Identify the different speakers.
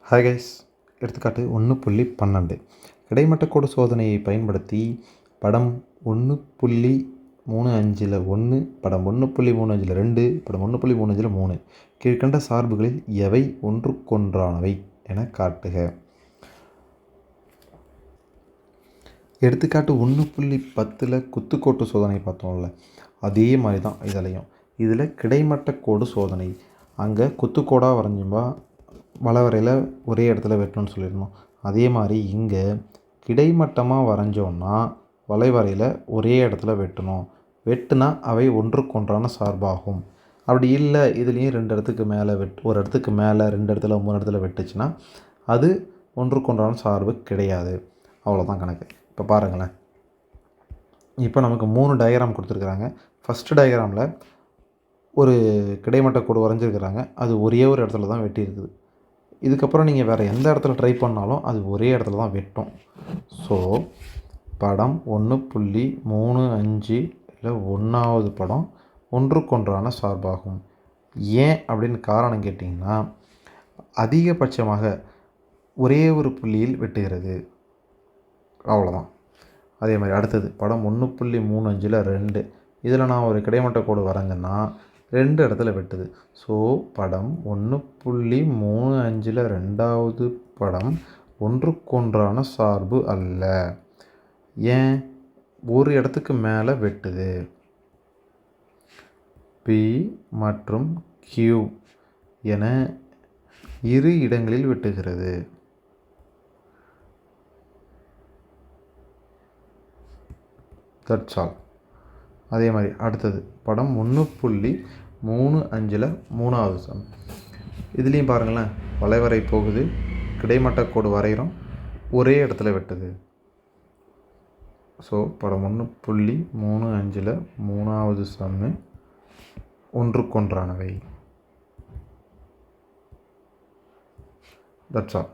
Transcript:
Speaker 1: Hi guys, எடுத்துக்காட்டு 1.12 கிடைமட்ட கோடு சோதனையை பயன்படுத்தி படம் 1.35 1, படம் 1.35 2, படம் 1.35 3 கீழ்கண்ட சார்புகளில் எவை ஒன்றுக்கொன்றானவை என காட்டுக. எடுத்துக்காட்டு 1.10 குத்துக்கோட்டு சோதனை பார்த்தோம்ல, அதே மாதிரி தான் இதில் கிடைமட்ட கோடு சோதனை. அங்கே குத்துக்கோடாக வரைஞ்சும்பா வளைவரையில் ஒரே இடத்துல வெட்டணும்னு சொல்லிடணும். அதே மாதிரி இங்கே கிடைமட்டமாக வரைஞ்சோன்னா வளைவரையில் ஒரே இடத்துல வெட்டணும். வெட்டுனா அவை ஒன்றுக்கொன்றான சார்பாகும். அப்படி இல்லை, இதுலேயும் 2 இடத்துக்கு மேலே ஒரு இடத்துக்கு மேலே 2 இடத்துல 3 இடத்துல வெட்டுச்சுன்னா அது ஒன்றுக்கொன்றான சார்பு கிடையாது. அவ்வளோதான் கணக்கு. இப்போ பாருங்களேன், இப்போ நமக்கு 3 டயக்ராம் கொடுத்துருக்குறாங்க. ஃபஸ்ட்டு டயக்ராமில் ஒரு கிடைமட்ட கோடு வரைஞ்சிருக்கிறாங்க. அது ஒரே ஒரு இடத்துல தான் வெட்டியிருக்குது. இதுக்கப்புறம் நீங்கள் வேறு எந்த இடத்துல ட்ரை பண்ணாலும் அது ஒரே இடத்துல தான் வெட்டும். ஸோ படம் 1.35 இல்லை 1வது படம் ஒன்றுக்கொன்றான சார்பாகும். ஏன் அப்படின்னு காரணம் கேட்டிங்கன்னா, அதிகபட்சமாக ஒரே ஒரு புள்ளியில் வெட்டுகிறது. அவ்வளோதான். அதே மாதிரி அடுத்தது படம் 1.35 2, இதில் நான் ஒரு கிடைமட்ட கோடு வரைஞ்சேன்னா 2 இடத்துல வெட்டுது. ஸோ படம் 1.35 2வது படம் ஒன்றுக்கொன்றான சார்பு அல்ல. ஏன்? ஒரு இடத்துக்கு மேலே வெட்டுது. P மற்றும் Q என இரு இடங்களில் வெட்டுகிறது. That's all. அதே மாதிரி அடுத்தது படம் 1.35 3வது சம். இதுலேயும் பாருங்களேன், வளைவரை போகுது, கிடைமட்ட கோடு வரைகிறோம், ஒரே இடத்துல வெட்டுது. ஸோ படம் 1.35 3வது சம்மு ஒன்றுக்கொன்றானவை. That's all.